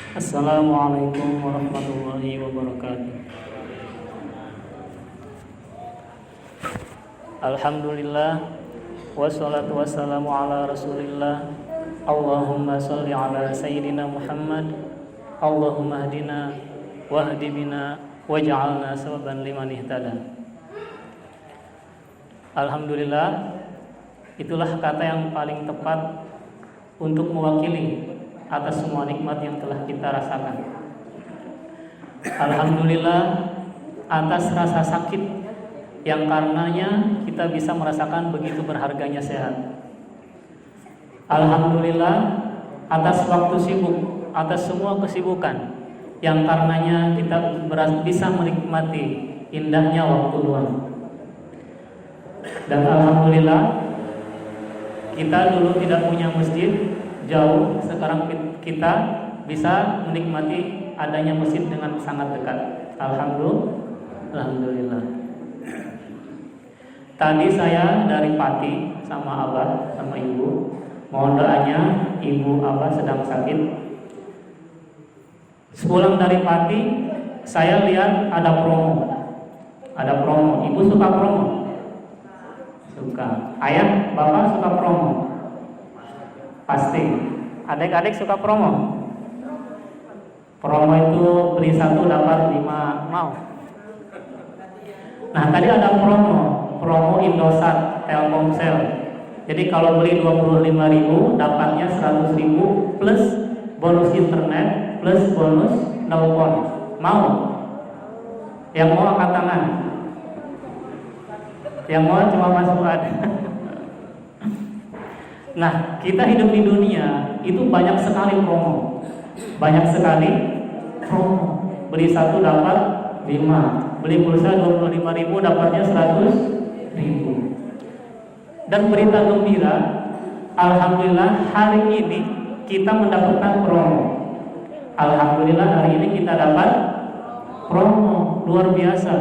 Assalamualaikum warahmatullahi wabarakatuh. Alhamdulillah, wassalatu wassalamu ala rasulillah. Allahumma salli ala sayyidina Muhammad. Allahumma hdina wahdi bina waj'alna sababan liman ihtada. Alhamdulillah, itulah kata yang paling tepat untuk mewakili atas semua nikmat yang telah kita rasakan. Alhamdulillah atas rasa sakit yang karenanya kita bisa merasakan begitu berharganya sehat. Alhamdulillah atas waktu sibuk, atas semua kesibukan yang karenanya kita bisa menikmati indahnya waktu luang. Dan alhamdulillah kita dulu tidak punya masjid, jauh, sekarang kita bisa menikmati adanya masjid dengan sangat dekat. Alhamdulillah. Tadi saya dari Pati sama Abah sama Ibu, mohon doanya, Ibu Abah sedang sakit. Sepulang dari Pati, saya lihat ada promo. Ibu suka promo? Suka. Ayah, Bapak suka promo? Pasti. Adik-adik suka promo? Promo itu beli 1 dapat 5, mau? Nah, tadi ada promo Indosat Telkomsel. Jadi kalau beli 25.000 dapatnya 100.000 plus bonus internet plus bonus nelpon. Mau? Yang mau angkat tangan. Yang mau cuma Mas Fuad. Nah, kita hidup di dunia itu banyak sekali promo. Beli 1 dapat 5. Beli pulsa 25.000 dapatnya 100.000. Dan berita gembira, alhamdulillah hari ini kita mendapatkan promo. Alhamdulillah hari ini kita dapat promo luar biasa.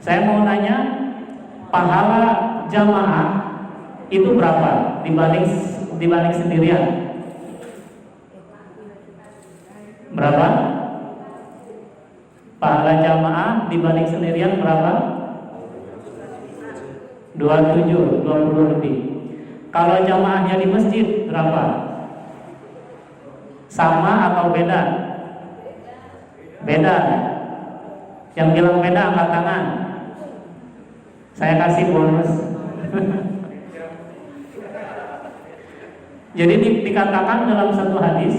Saya mau nanya, pahala jamaah itu berapa dibanding sendirian? Berapa? Pahala jamaah dibanding sendirian berapa? 27, 20 lebih. Kalau jamaahnya di masjid berapa? Sama atau beda? Beda. Yang bilang beda angkat tangan. Saya kasih bonus. Jadi dikatakan dalam satu hadis,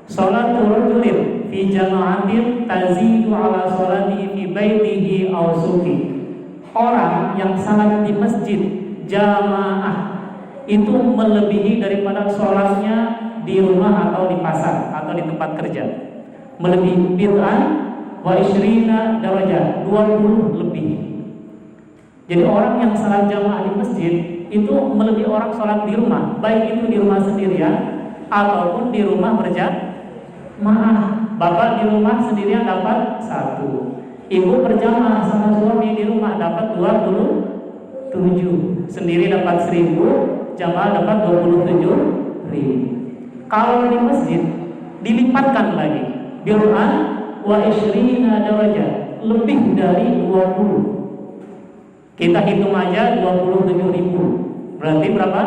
sholatul rajulin fi jama'atin tazidu ala sholatihi fi baitihi aw suqi. Orang yang salat di masjid jamaah itu melebihi daripada sholatnya di rumah atau di pasar atau di tempat kerja. Melebihi bid'an wa isyrina darajat, 20 lebih. Jadi orang yang salat jamaah di masjid itu melebihi orang sholat di rumah, baik itu di rumah sendirian ataupun di rumah berjamaah. Bapak di rumah sendirian dapat 1, ibu berjamaah sama suami di rumah dapat 27, sendiri dapat 1.000, jamaah dapat 27.000. Kalau di masjid dilipatkan lagi, bir'an wa isyrina darajat, lebih dari 20. Kita hitung aja 27.000. Berarti berapa?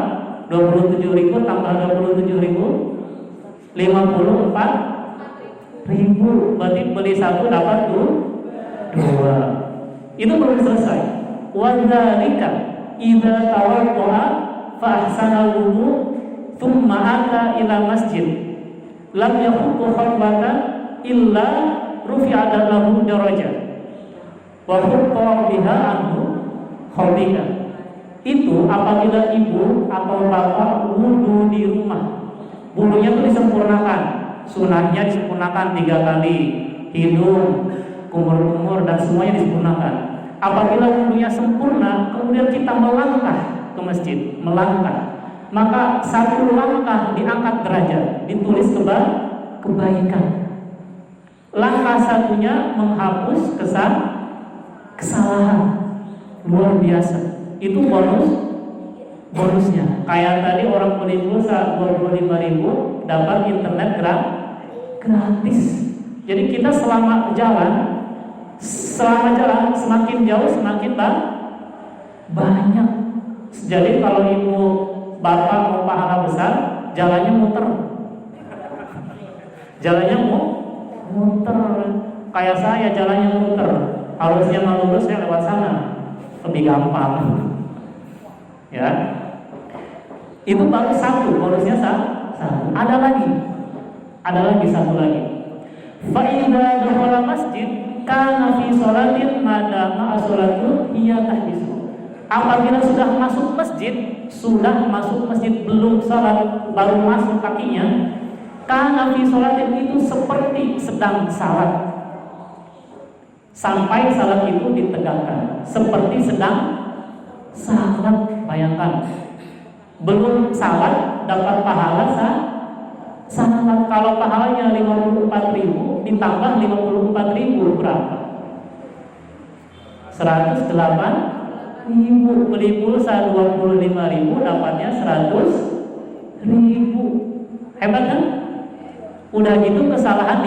27.000 tambah 27.000 54.000. Berarti beli 1 dapat 2. Itu belum selesai. Wa dzalika idza tawaddaa fa ahsana wudu thumma ata ila masjid lam yakhuthu khatwatan illa rufi'at lahu darajah wa hutta biha anhu khati'ah. Itu apabila ibu atau bapak wudu di rumah, wudunya itu disempurnakan, sunahnya disempurnakan 3 kali, hidung, kumur-kumur dan semuanya disempurnakan. Apabila wudunya sempurna, kemudian kita melangkah ke masjid, maka 1 langkah diangkat derajat, ditulis kebaikan. Langkah 1-nya menghapus kesalahan. Luar biasa. Itu bonusnya. Kayak tadi orang beli pulsa 25.000 dapat internet gratis. Jadi kita selama jalan semakin jauh semakin banyak. Jadi kalau ibu bapak mau pahala besar, jalannya muter. Jalannya muter. Kayak saya jalannya muter. Harusnya mau lurus saya lewat sana. Lebih gampang. Ya. Itu baru satu, bonusnya satu. Ada lagi satu lagi. Fa idza dakhala masjid kana fi sholatin madama as-sholatu hiya tahbisu. Apabila sudah masuk masjid belum salat, baru masuk kakinya, kana fi sholatin itu seperti sedang salat. Sampai salat itu ditegakkan, seperti sedang salat. Bayangkan, belum salat dapat pahala salat. Kalau pahalanya 54.000 ditambah 54.000 berapa? 108.000. Beli pulsa 25.000 dapatnya 100.000. Hebat kan? Udah gitu kesalahan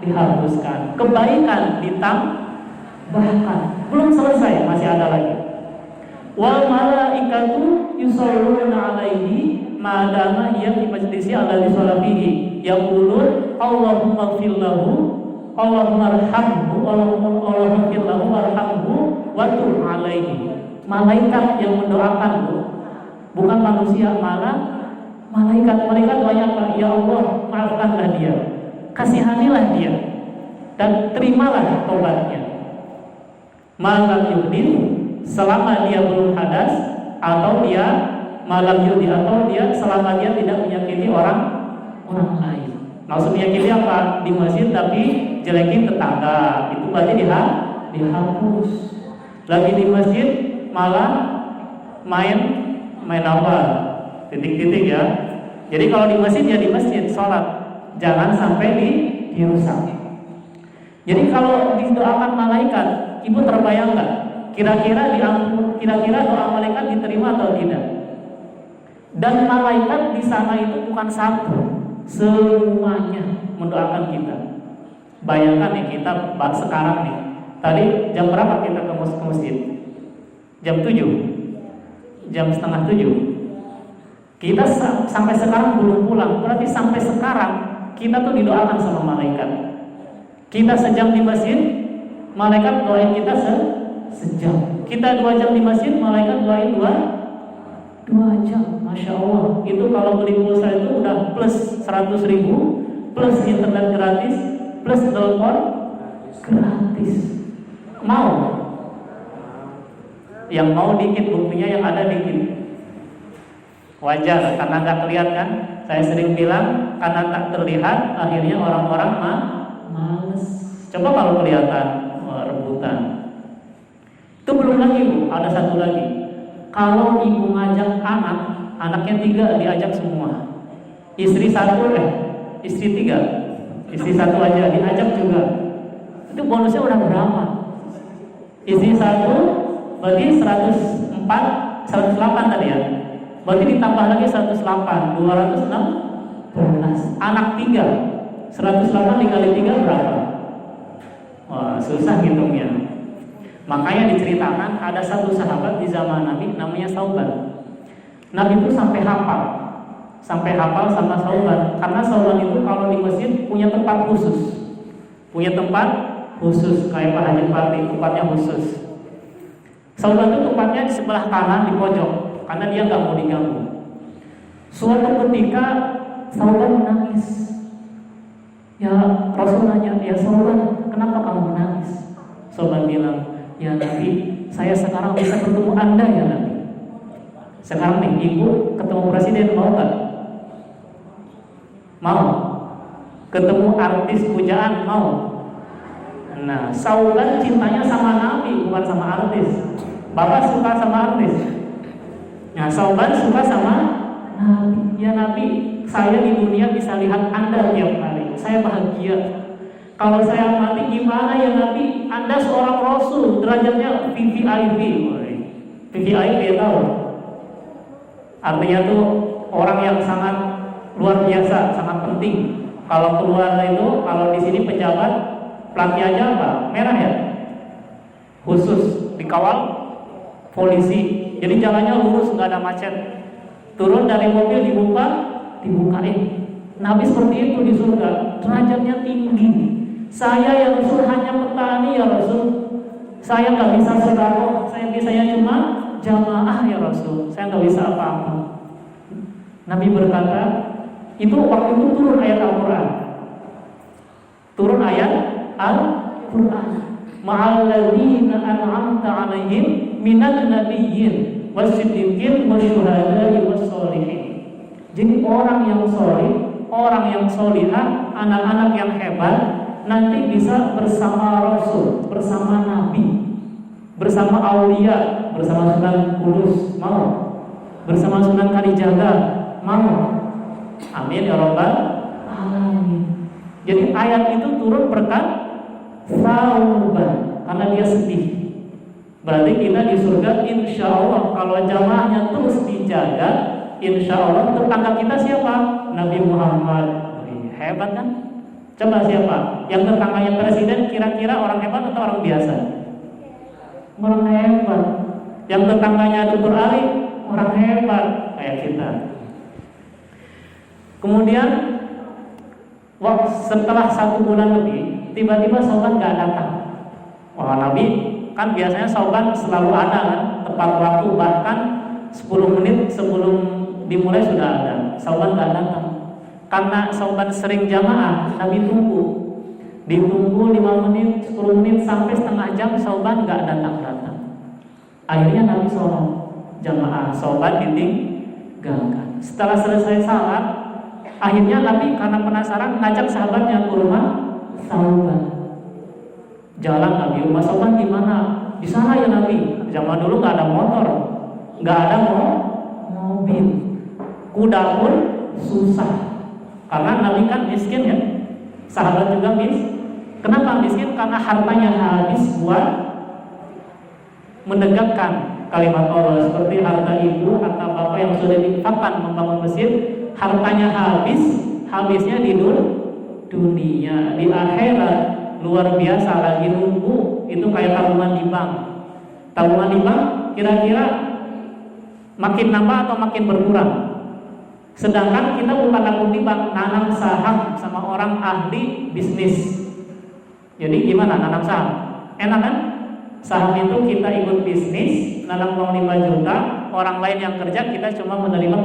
dihapuskan, kebaikan ditambahkan. Belum selesai, masih ada lagi. Wal malaikatu yusholluna alaihi madama hiya fi majlisi alladhi shalla fihi yaqulun Allahumma ighfir lahu Allahumma arhamhu Allahumma ighfir lahu warhamhu wa tub alaihi. Malaikat yang mendoakan, bukan manusia, malah malaikat banyak. Ya Allah, maafkanlah dia, kasihanilah dia, dan terimalah tobatnya. Malam yuhdin, selama dia belum hadas, atau dia malam yudi, atau dia selama dia tidak menyakiti orang lain. Maksud menyakiti apa? Di masjid tapi jelekin tetangga, itu berarti dihapus. Lagi di masjid malah main apa? Titik-titik ya. Jadi kalau di masjid ya di masjid sholat, jangan sampai dirusak. Jadi kalau didoakan malaikat, ibu terbayang nggak? Kira-kira doa malaikat diterima atau tidak? Dan malaikat di sana itu bukan satu, semuanya mendoakan kita. Bayangkan nih kita sekarang nih. Tadi jam berapa kita ke masjid? Jam 7, jam setengah 7. Kita sampai sekarang belum pulang. Berarti sampai sekarang kita tuh didoakan sama malaikat. Kita sejam di masjid, malaikat doain kita sejam. Kita 2 jam di masjid, malaikat doain 2 jam. Masya Allah. Itu kalau beli pulsa itu udah plus 100.000, plus internet gratis, plus telepon gratis. Mau? Yang mau dikit, buktinya yang ada dikit. Wajar, karena nggak kelihatan. Saya sering bilang, karena tak terlihat, akhirnya orang-orang males. Coba kalau kelihatan, rebutan. Itu belum lagi, Bu, ada satu lagi. Kalau ibu ngajak anaknya 3 diajak semua. Istri 3, istri 1 aja diajak juga. Itu bonusnya udah berapa? Istri 1 berarti 108 tadi ya. Berarti ditambah lagi 108, 216. Anak 3, 108 dikali 3 berapa? Wah, susah hitungnya. Makanya diceritakan ada satu sahabat di zaman Nabi namanya Sauban. Nabi itu sampai hafal sama Sauban. Karena Sauban itu kalau di masjid punya tempat khusus. Kayak Pak Haji Fatih, tempatnya khusus. Sauban itu tempatnya di sebelah kanan di pojok, karena dia nggak mau diganggu. Suatu ketika Sauban menangis. Ya Rasul nanya, ya Sauban, kenapa kamu menangis? Sauban bilang, ya Nabi, saya sekarang bisa bertemu Anda ya Nabi. Sekarang nih ibu ketemu presiden, mau nggak? Mau. Ketemu artis pujaan, mau. Nah, Sauban cintanya sama Nabi, bukan sama artis. Bapak suka sama artis. Nah, Sauban suka sama Nabi. Ya Nabi, saya di dunia bisa lihat Anda tiap hari. Saya bahagia. Kalau saya mati gimana ya Nabi? Anda seorang Rasul, derajatnya VVIP. VVIP tahu? Artinya tuh orang yang sangat luar biasa, sangat penting. Kalau keluar itu, kalau di sini pejabat platnya aja apa? Merah ya? Khusus dikawal polisi. Jadi jalannya lurus, nggak ada macet. Turun dari mobil dibukain. Nabi seperti itu di surga, derajatnya tinggi. Saya ya Rasul hanya petani ya Rasul. Saya nggak bisa sedekah, saya bisanya cuma jamaah ya Rasul. Saya nggak bisa apa-apa. Nabi berkata, itu waktu itu turun ayat Al-Quran. Turun ayat Al-Quran. Ma'alladzina an'amta 'alaihim minal nabiyyin wasiddiqin wasyuhada'i wassolihin. Jadi orang yang solih, orang yang solihah, anak-anak yang hebat nanti bisa bersama Rasul, bersama Nabi, bersama Aulia, bersama Sunan Kudus, mau? Bersama Sunan Kalijaga, mau? Amin ya Rabbal Alamin. Jadi ayat itu turun berkat sauban, karena dia sedih. Berarti kita di surga insya Allah kalau jamaahnya terus dijaga, insya Allah tetangga kita siapa? Nabi Muhammad. Hebat kan? Coba siapa? Yang tetangganya presiden kira-kira orang hebat atau orang biasa? Orang hebat. Yang tetangganya Dr. Ali orang hebat kayak kita. Kemudian setelah 1 bulan lebih, tiba-tiba Sauban gak datang. Wah, Nabi kan biasanya Sauban selalu ada kan, tepat waktu, bahkan 10 menit sebelum dimulai sudah ada. Sauban gak datang. Karena Sauban sering jamaah, Nabi tunggu. Ditunggu 5 menit, 10 menit, sampai setengah jam Sauban gak datang-datang. Akhirnya Nabi sholat jamaah, Sauban ditinggalkan. Setelah selesai salat, akhirnya Nabi karena penasaran ngajak sahabatnya ke rumah Sauban. Jalan Nabi, rumah Sauban di mana? Di sana ya Nabi. Zaman dulu nggak ada motor, nggak ada mobil, kuda pun susah. Karena Nabi kan miskin ya, sahabat juga Kenapa miskin? Karena hartanya habis buat menegakkan kalimat Allah. Seperti harta ibu, harta bapak yang sudah diinfakkan membangun masjid, hartanya habisnya di dunia. Di akhirat luar biasa, lagi nunggu. Itu kayak tabungan di bank. Tabungan di bank kira-kira makin nambah atau makin berkurang. Sedangkan kita bukan nabung di bank, nanam saham sama orang ahli bisnis. Jadi gimana nanam saham? Enak kan? Saham itu kita ikut bisnis, nanam uang 5 juta, orang lain yang kerja kita cuma menerima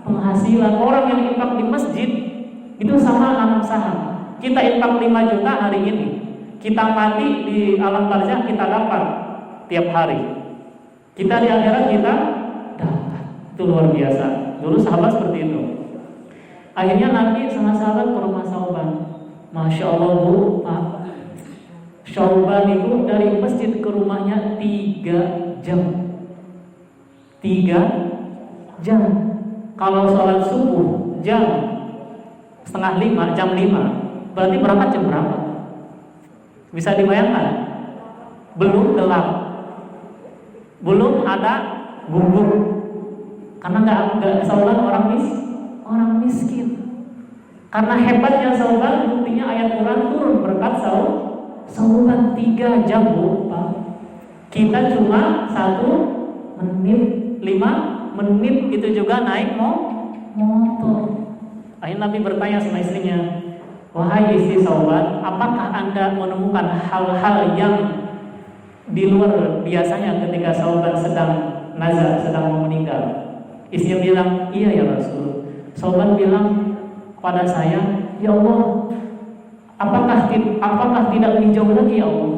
penghasilan. Orang yang infak di masjid itu sama nanam saham. Kita infak 5 juta hari ini, kita mati di alam barzakh kita dapat tiap hari. Kita di akhirat kita dapat. Itu luar biasa. Dulu sahabat seperti itu. Akhirnya Nabi sama sahabat ke rumah Sauban. Masya Allah Bu, Pak, Sauban itu dari masjid ke rumahnya 3 jam. 3 jam. Kalau sholat subuh jam 4:30, jam 5, berarti berangkat jam berapa? Bisa dibayangkan? Belum gelap, belum ada gubuk, karena nggak Sauban orang miskin. Karena hebatnya Sauban, buktinya ayat Quran turun berkat Sauban 3 jam Bu, Pak. Kita cuma 1 menit, 5 menit itu juga naik motor. Akhirnya Nabi bertanya sama istrinya, wahai istri Sauban, apakah Anda menemukan hal-hal yang di luar biasanya ketika Sauban sedang nazar, sedang mau meninggal? Istrinya bilang, iya ya Rasul. Sauban bilang pada saya, ya Allah, apakah tidak lebih jauh lagi ya Allah?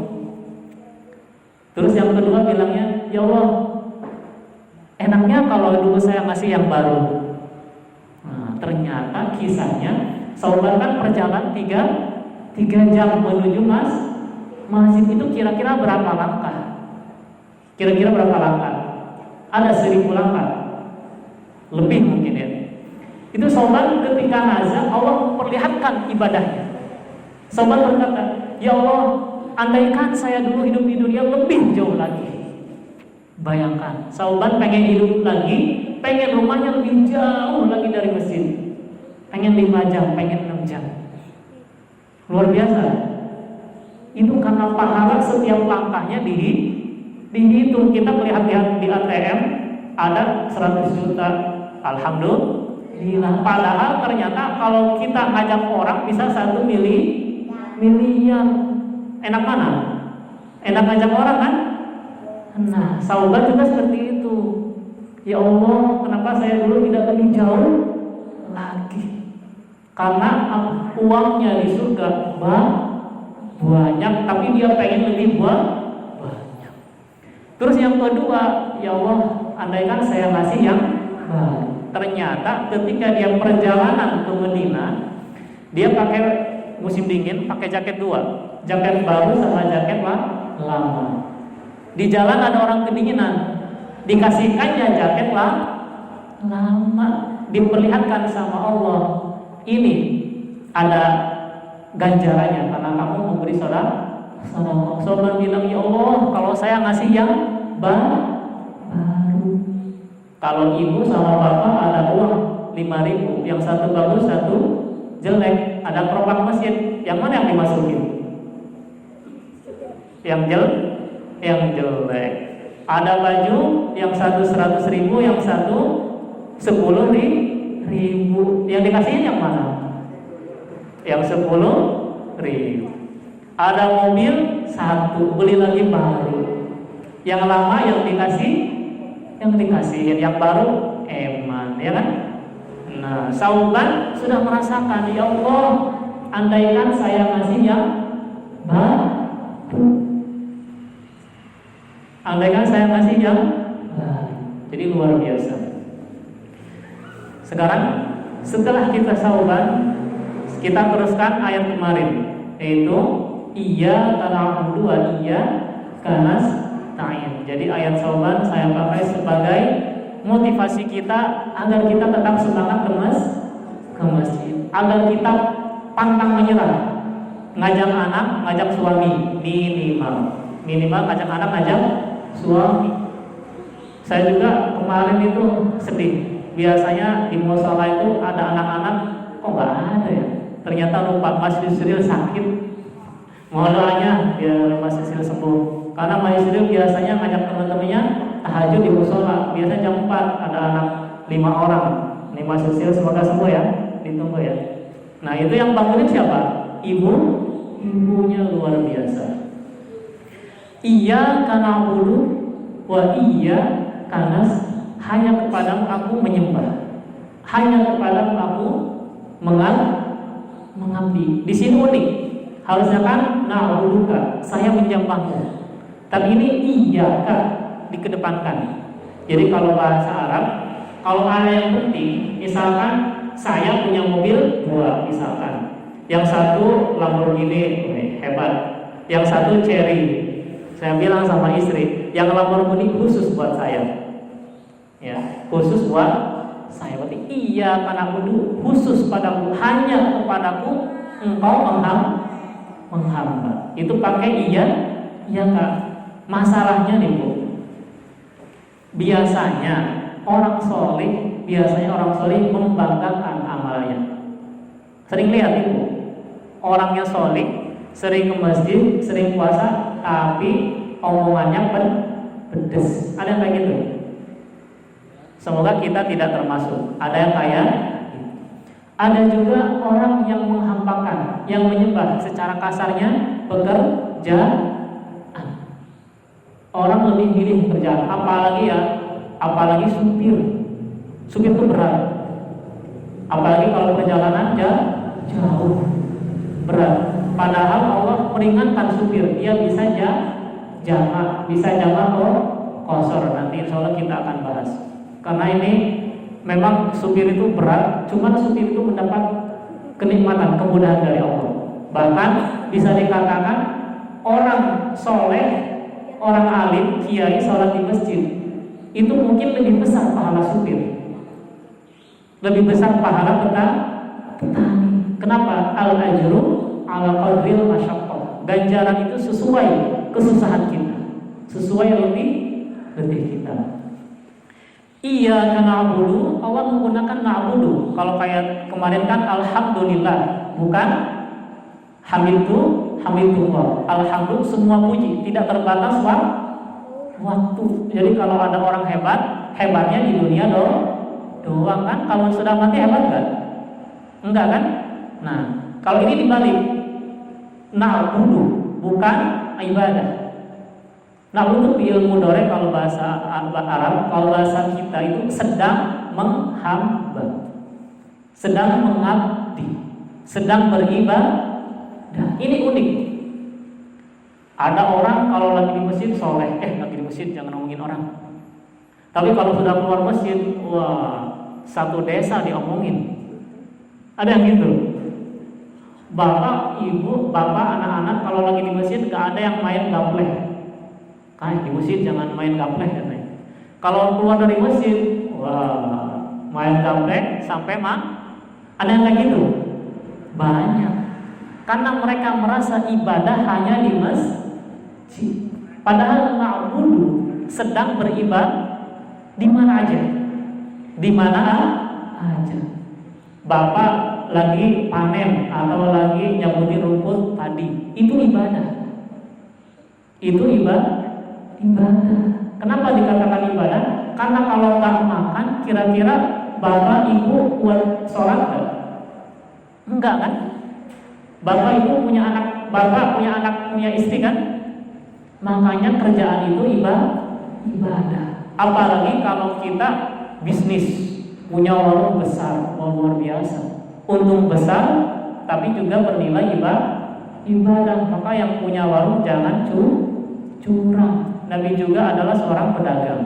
Terus yang kedua bilangnya, ya Allah, enaknya kalau dulu saya ngasih yang baru. Nah, ternyata kisahnya Sauban kan perjalanan 3 jam menuju masjid itu kira-kira berapa langkah? Kira-kira berapa langkah? Ada 1000 langkah, lebih mungkin ya. Itu Sauban ketika nazar Allah memperlihatkan ibadahnya. Sauban berkata, ya Allah, andaikan saya dulu hidup di dunia lebih jauh lagi. Bayangkan, Sauban pengen hidup lagi, pengen rumahnya lebih jauh lagi dari masjid. pengen 5 jam, pengen 6 jam. Luar biasa. Itu karena pahala setiap langkahnya dihitung. Kita melihat di ATM ada 100 juta, alhamdulillah. Padahal ternyata kalau kita ngajak orang bisa 1 miliar. Enak mana? Enak ngajak orang kan? Nah, saubat juga seperti itu. Ya Allah, kenapa saya dulu tidak lebih jauh lagi? Karena uangnya di surga banyak, tapi dia pengen lebih banyak. Terus yang kedua, ya Allah, andaikan saya ngasih yang baik. Ternyata ketika dia perjalanan ke Madinah, dia pakai musim dingin, pakai jaket 2, jaket baru sama jaket lama. Di jalan ada orang kedinginan, dikasihkannya jaket lama, diperlihatkan sama Allah, ini ada ganjarannya karena kamu memberi sedekah. Sahabat bilang, ya Allah, kalau saya ngasih yang baru. Kalau ibu sama bapak ada uang 5.000, yang satu bagus, satu jelek, ada keropak masjid, yang mana yang dimasukin? Yang jelek. Ada baju yang satu 100.000, yang satu 10.000, yang dikasihin yang mana? Yang 10.000. Ada mobil satu, beli lagi baru. Yang lama yang dikasihin, yang baru eman, ya kan? Nah, Sauban sudah merasakan, ya Allah, andaikan saya ngasih yang baru, andaikan saya ngasih yang jadi luar biasa. Sekarang setelah kita Sauban, kita teruskan ayat kemarin, yaitu iyyaka na'budu wa iyyaka nasta'in. Jadi ayat Sauban saya pakai sebagai motivasi kita agar kita tetap semangat ke masjid, agar kita pantang menyerah. Ngajak anak, ngajak suami minimal ngajak anak, ngajak suami. Saya juga kemarin itu sedih. Biasanya di musola itu ada anak-anak, kok nggak ada ya? Ternyata lupa Mas Yusril sakit. Mohon doanya biar Mas Yusril sembuh. Karena Mas Yusril biasanya ngajak teman-temannya tahajud di musola. Biasanya jam 4 ada anak 5 orang. Nih Mas Yusril semoga sembuh ya. Ditunggu ya. Nah itu yang bangunin siapa? Ibunya luar biasa. Iyyaka na'budu wa iyyaka nasta'in. Hanya kepadamu aku menyembah, hanya kepadamu aku mengabdi. Di sini unik, harusnya kan na'buduka, saya menyembahmu. Tapi ini iyyaka dikedepankan. Jadi kalau bahasa Arab, kalau ada yang penting, misalkan saya punya mobil 2 misalkan, yang satu Lamborghini hebat, yang satu Cherry. Saya bilang sama istri, yang Lamborghini khusus buat saya. Ya, khusus buat saya. Berarti iyyaka na'budu khusus padaku, hanya kepadaku engkau menghamba. Itu pakai iyyaka. Masalahnya nih Bu, biasanya orang soleh membanggakan amalnya. Sering lihat Ibu, orangnya soleh, sering ke masjid, sering puasa, tapi omongannya pedes. Ada yang kayak gitu? Semoga kita tidak termasuk. Ada yang kayak ada juga orang yang menghampakan, yang menyembah, secara kasarnya pekerjaan. Orang lebih milih pekerjaan, apalagi supir. Supir itu berat. Apalagi kalau perjalanan jauh, berat. Padahal Allah meringankan supir, dia bisa jamak kosor. Nanti insya Allah kita akan bahas. Karena ini memang supir itu berat, cuman supir itu mendapat kenikmatan, kemudahan dari Allah. Bahkan bisa dikatakan orang soleh, orang alim, kiai sholat di masjid itu mungkin lebih besar pahala supir, lebih besar pahala petani. Kenapa? Al-ajru ala qadril masyaqqah. Ganjaran itu sesuai kesusahan kita, sesuai letih kita. Iyyaka na'budu, Allah menggunakan na'budu. Kalau kayak kemarin kan alhamdulillah, bukan hamidullah. Alhamdulillah semua puji, tidak terbatas waktu. Jadi kalau ada orang hebatnya di dunia doang kan. Kalau sudah mati hebat kan? Enggak kan? Nah, kalau ini dibalik, na'budu bukan ibadah. Na'budu fi'il mudhari kalau bahasa Arab, kalau bahasa kita itu sedang menghamba, sedang mengabdi, sedang beribadah. Ini unik. Ada orang kalau lagi di masjid soleh, lagi di masjid jangan ngomongin orang. Tapi kalau sudah keluar masjid, wah, satu desa diomongin. Ada yang gitu. Bapak, ibu, anak-anak kalau lagi di masjid gak ada yang main gapleh. Kayak di masjid jangan main gapleh katanya. Kalau keluar dari masjid, wah, main gapleh sampai ada yang kayak gitu. Banyak. Karena mereka merasa ibadah hanya di masjid. Padahal na'budu sedang beribadah di mana aja. Di mana aja. Bapak lagi panen atau lagi nyabutin rumput tadi, itu ibadah. Itu ibadah. Kenapa dikatakan ibadah? Karena kalau nggak makan, kira-kira bapak ibu buat sholat nggak? Enggak kan? Bapak ibu punya anak, punya istri kan? Makanya kerjaan itu ibadah. Apalagi kalau kita bisnis, punya warung besar, luar biasa, untung besar, tapi juga bernilai ibadah. Maka yang punya warung jangan curang. Nabi juga adalah seorang pedagang.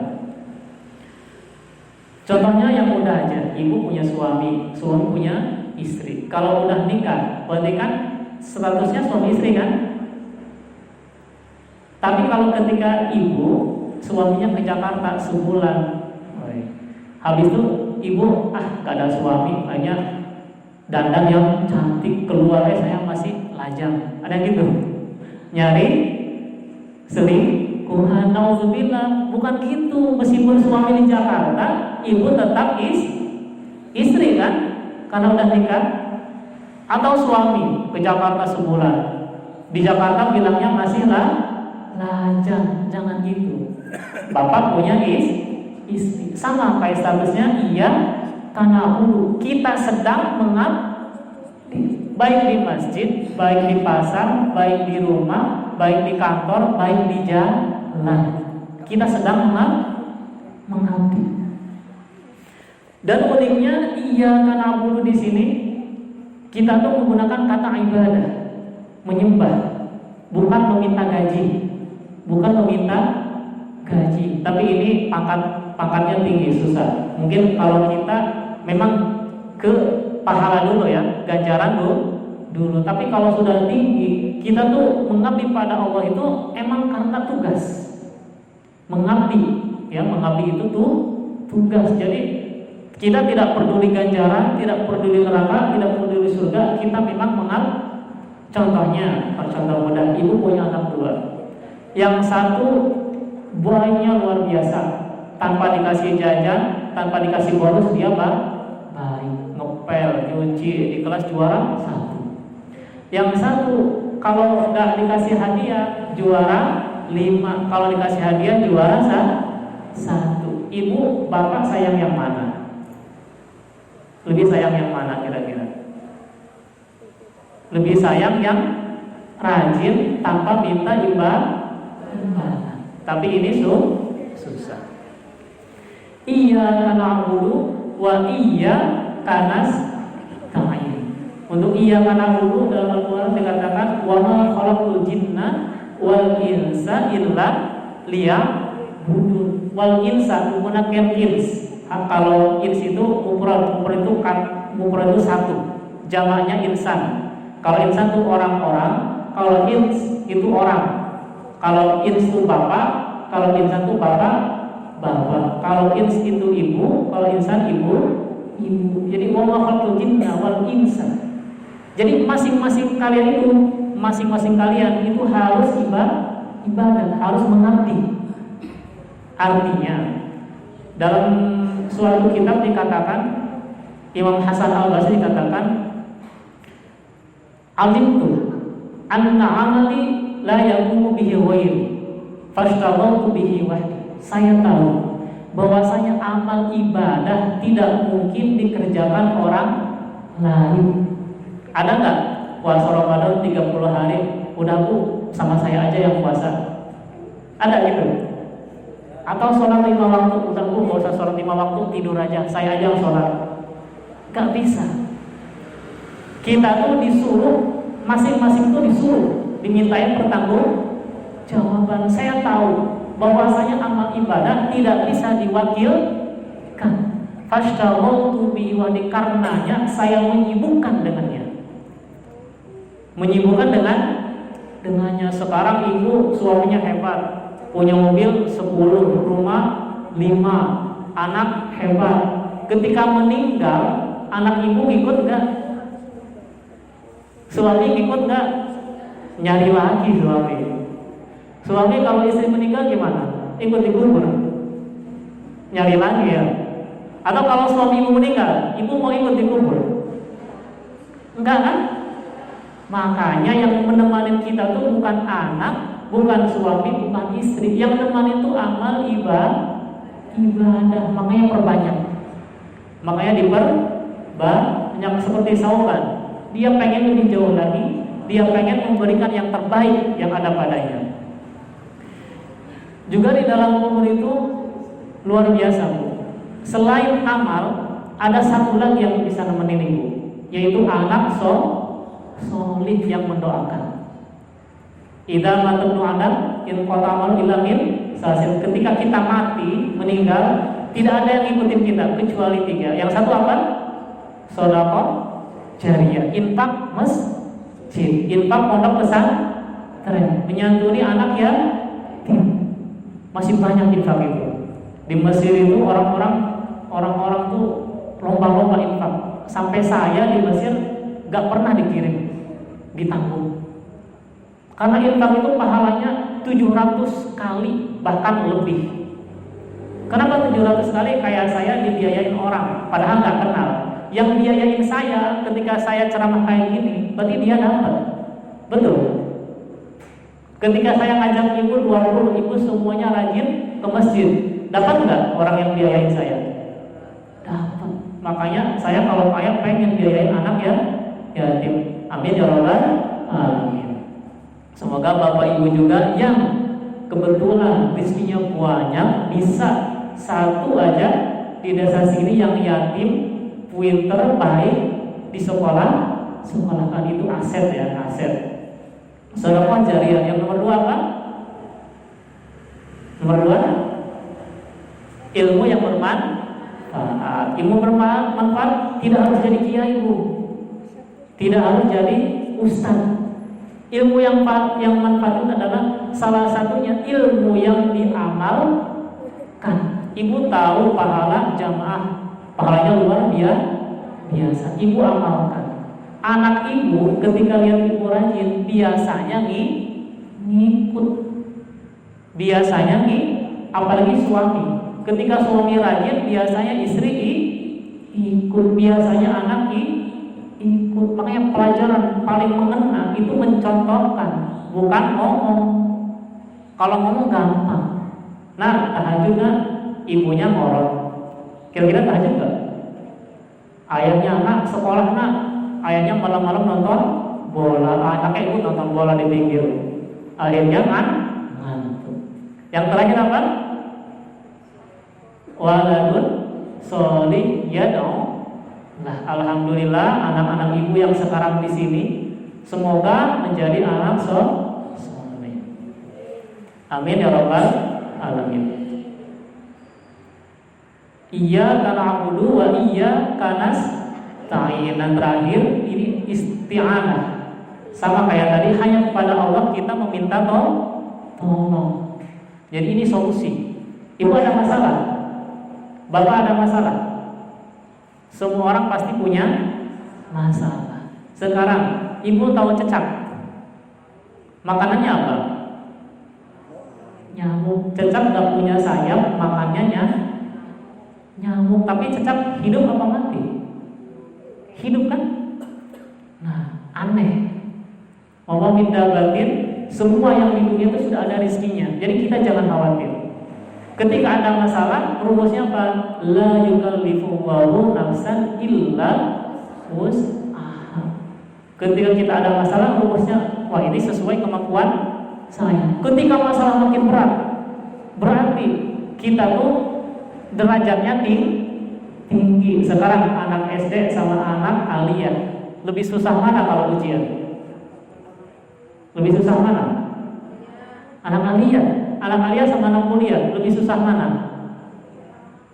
Contohnya yang mudah aja, ibu punya suami punya istri. Kalau udah nikah, berarti kan statusnya suami istri kan? Tapi kalau ketika ibu suaminya ke Jakarta sebulan, habis itu ibu gak ada suami, hanya dandan yang cantik, keluarnya saya masih lajang. Ada yang gitu, nyari selingkuhan. Nauzubillah, bukan gitu. Meskipun suami di Jakarta, ibu tetap istri kan, karena udah nikah. Atau suami ke Jakarta sebulan, di Jakarta bilangnya masih lajang. Jangan gitu. Bapak punya istri, sama kayak statusnya iya karena kita sedang mengabdi, baik di masjid, baik di pasar, baik di rumah, baik di kantor, baik di jalan. Kita sedang mengabdi. Dan uniknya iya karena di sini kita tuh menggunakan kata ibadah, menyembah, bukan meminta gaji, tapi ini pangkatnya tinggi, susah. Mungkin kalau kita memang ke pahala dulu ya, ganjaran dulu. Tapi kalau sudah tinggi, kita tuh mengabdi pada Allah itu emang karena tugas. Mengabdi itu tuh tugas. Jadi kita tidak peduli ganjaran, tidak peduli neraka, tidak peduli surga. Kita memang mengabdi. Contohnya, contoh mudah, ibu punya anak dua. Yang satu buahnya luar biasa, tanpa dikasih jajan, tanpa dikasih bonus dia baik, ngepel, nyuci, di kelas juara 1. Yang satu kalau nggak dikasih hadiah juara 5, kalau dikasih hadiah juara 1. Ibu, bapak sayang yang mana? Lebih sayang yang mana kira-kira? Lebih sayang yang rajin tanpa minta imbal. Tapi ini susah. Iya na'budu wa iya nasta'in. Untuk iya na'budu dalam Al-Quran dikatakan wa ma khalaqtul jinna wal insa illa liya'budun. Wal insa menggunakan ins. Kalau ins itu mufrad itu satu, jamaknya insan. Kalau insan itu orang-orang, kalau ins itu orang. Kalau ins itu bapak, kalau insan itu bapak. Kalau ins itu ibu, kalau insan ibu. Jadi wa ma khalaqtul jinna wal insa. Jadi masing-masing kalian itu harus ibadah, harus mengabdi. Artinya Dalam suatu kitab dikatakan, Imam Hasan Al-Basri dikatakan, alimtu anna amali la yaqumu bihi ghairi fashtaghaltu bihi wahdi. Saya tahu bahwasanya amal ibadah tidak mungkin dikerjakan orang lain. Ada nggak puasa Ramadan 30 hari, udah Bu, sama saya aja yang puasa? Ada gitu? Atau sholat 5 waktu, udah Bu, gak usah sholat 5 waktu, tidur aja, saya aja yang sholat? Gak bisa. Kita tuh disuruh, masing-masing tuh disuruh dimintain pertanggungjawaban. Saya tahu bahwasanya amal ibadah tidak bisa diwakilkan. Fashtaghaltu bihi wahdi, karenanya saya menyibukkan dengannya. Menyibukkan dengannya. Sekarang ibu suaminya hebat, punya mobil 10, rumah 5, anak hebat. Ketika meninggal, anak ibu ikut gak? Suami ikut gak? Nyari lagi suami. Suami kalau istri meninggal gimana? Ikut dikubur? Nyari lagi ya? Atau kalau suami ibu meninggal, ibu mau ikut dikubur? Enggak kan? Makanya yang menemani kita tuh bukan anak, bukan suami, bukan istri. Yang menemani itu amal ibadah. Makanya perbanyak. Makanya diperbanyak seperti Sauban. Dia pengen lebih jauh lagi. Dia pengen memberikan yang terbaik yang ada padanya. Juga di dalam umur itu luar biasa, Bu. Selain amal, ada satu lagi yang bisa nemenin ibu, yaitu anak solih yang mendoakan. Idza matabnu adam in qatamal ilamin sasin. Ketika kita mati, meninggal, tidak ada yang ngikutin kita kecuali 3. Yang satu apa? Sedekah jariyah, infak masjid, infak pondok pesantren, menyantuni anak yatim. Masih banyak infak itu. Di Mesir itu orang-orang tuh lomba-lomba infak. Sampai saya di Mesir gak pernah dikirim, ditanggung. Karena infak itu pahalanya 700 kali bahkan lebih. Kenapa 700 kali? Kayak saya dibiayain orang, padahal gak kenal. Yang biayain saya ketika saya ceramah kayak gini, berarti dia dapat. Betul. Ketika saya ngajak ibu 20, ibu semuanya rajin ke masjid, dapat nggak orang yang biayain saya? Dapat. Makanya saya kalau kaya pengen biayain anak yatim. Amin ya rabbal alamin. Semoga bapak ibu juga yang kebetulan rezekinya banyak bisa satu aja di desa sini yang yatim, pinter, baik di sekolahan itu aset ya, aset. Sedekah jariyah. Yang nomor 2 apa? Nomor 2, ilmu yang bermanfaat. Ilmu bermanfaat tidak harus jadi kiai, Bu. Tidak harus jadi ustaz. Ilmu yang manfaat itu adalah salah satunya ilmu yang diamalkan. Ibu tahu pahala jamaah, pahalanya luar biasa. Ibu amalkan. Anak ibu ketika lihat ibu rajin biasanya ngikut. Biasanya apalagi suami. Ketika suami rajin biasanya istri ikut. Biasanya anak ikut. Makanya pelajaran paling mengena itu mencontohkan, bukan ngomong. Kalau ngomong gampang. Nah, tahajud kan ibunya ngorok. Kira-kira tahajud gak? Ayahnya anak sekolah nak, ayahnya malam-malam nonton bola, anaknya ikut nonton bola di pinggir. Akhirnya ngantuk. Yang terakhir apa? Waladun sholih yad'u. Nah, alhamdulillah anak-anak ibu yang sekarang di sini semoga menjadi anak soleh. Amin ya rabbal alamin. Iyyaka na'budu wa iyyaka nasta'in. Dan terakhir ini isti'anah. Sama kayak tadi, hanya kepada Allah kita meminta tolong. Jadi ini solusi. Ibu ada masalah, bapak ada masalah, semua orang pasti punya masalah. Sekarang ibu tahu cecak, makanannya apa? Nyamuk. Cecak gak punya sayap, makannya Nyamuk, tapi cecak hidup apa mati? Hidup kan? Nah, aneh. Allah min dabbatin, semua yang di dunia itu sudah ada rizkinya. Jadi kita jangan khawatir. Ketika ada masalah, rumusnya apa? La yukallifullahu nafsan illa wus'aha. Ketika kita ada masalah, rumusnya, wah ini sesuai kemampuan saya. Ketika masalah makin berat, berarti kita tuh derajatnya tinggi. Sekarang anak SD sama anak aliyah, lebih susah mana kalau ujian? Lebih susah mana? Anak aliyah. Anak aliyah sama anak kuliah, lebih susah mana?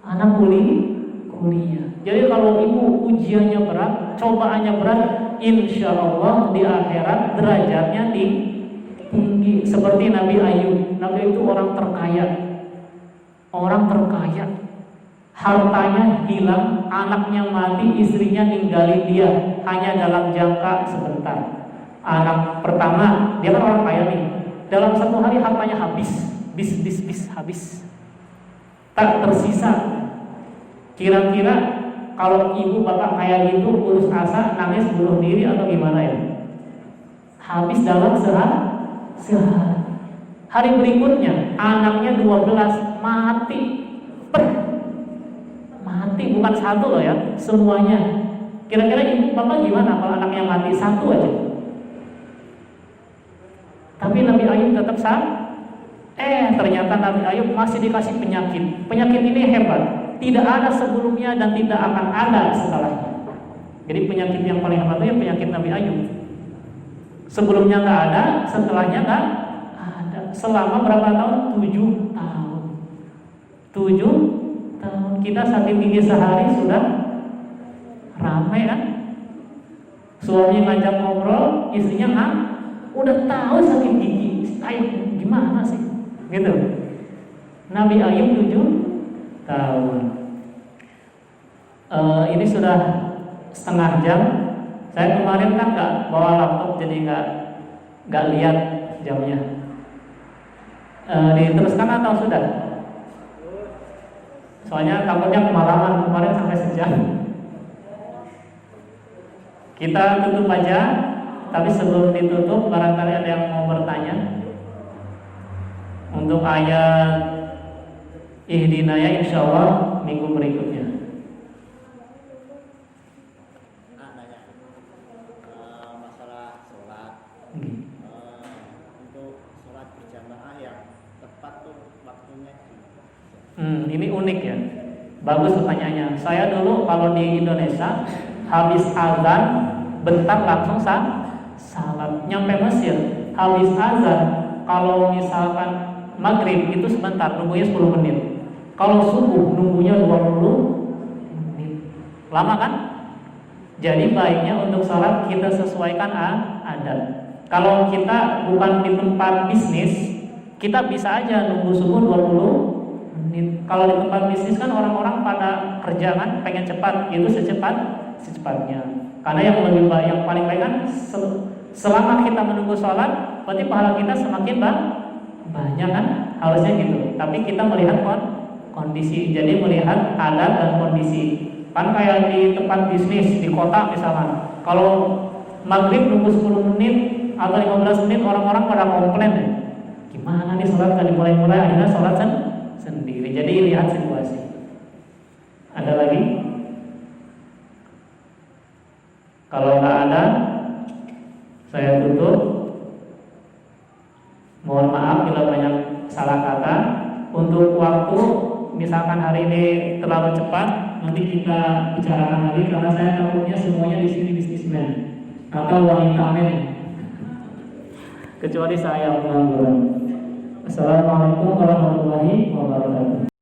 Anak kuliah. Jadi kalau ibu ujiannya berat, cobaannya berat, insya Allah di akhirat derajatnya tinggi. Seperti Nabi Ayub. Nabi Ayub itu orang terkaya. Orang terkaya. Hartanya hilang, anaknya mati, istrinya ninggalin dia hanya dalam jangka sebentar. Anak pertama, dia kan orang kaya nih. Dalam satu hari hartanya habis. Habis. Tak tersisa. Kira-kira kalau ibu bapak kayak gitu urus asa, nangis bunuh diri atau gimana ya? Habis dalam sehari. Hari berikutnya anaknya 12 mati. Mati bukan satu loh ya, semuanya. Kira-kira ibu bapak gimana kalau anaknya mati satu aja? Tapi Nabi Ayub tetap ternyata Nabi Ayub masih dikasih penyakit. Penyakit ini hebat, tidak ada sebelumnya dan tidak akan ada setelahnya. Jadi penyakit yang paling hebat itu penyakit Nabi Ayub. Sebelumnya nggak ada, setelahnya nggak ada. Selama berapa tahun? 7 tahun. 7 tahun. Kita sakit gigi sehari sudah ramai kan? Suami ngajak ngobrol, istrinya udah tahu sakit gigi. Ayo gimana sih? Gitu. Nabi Ayub 7 tahun. Ini sudah setengah jam. Saya kemarin kan nggak bawa laptop, jadi nggak lihat jamnya. Diteruskan atau sudah? Soalnya takutnya kemalaman, kemarin sampai sejam. Kita tutup aja. Tapi sebelum ditutup, barangkali ada yang mau bertanya. Untuk ayat Ihdinaya insya Allah minggu berikutnya. Masalah sholat. Untuk sholat berjamaah yang tepat tuh waktunya. Ini unik ya. Bagus pertanyaannya. Saya dulu kalau di Indonesia habis azan bentar langsung salat. Nyampe Mesir habis azan, kalau misalkan maghrib itu sebentar, nunggunya 10 menit. Kalau subuh nunggunya 20 menit. Lama kan? Jadi baiknya untuk sholat kita sesuaikan adat. Kalau kita bukan di tempat bisnis, kita bisa aja nunggu subuh 20 menit. Kalau di tempat bisnis kan orang-orang pada kerja kan, pengen cepat, itu secepatnya. Karena yang lebih baik, yang paling baik kan selama kita menunggu sholat, berarti pahala kita semakin banyak kan, harusnya gitu. Tapi kita melihat kondisi, jadi melihat adat dan kondisi. Kan kayak di tempat bisnis di kota misalnya, kalau maghrib nunggu 10 menit atau 15 menit, orang-orang pada komplain ya. Gimana nih sholat tadi mulai-mulai, akhirnya sholat sendiri. Jadi lihat situasi. Ada lagi? Kalau nggak ada, saya tutup. Mohon maaf bila banyak salah kata. Untuk waktu, misalkan hari ini terlalu cepat, nanti kita bicarakan lagi karena saya takutnya semuanya di sini bisnismen atau wanita men. Kecuali saya pengangguran. Assalamualaikum warahmatullahi wabarakatuh.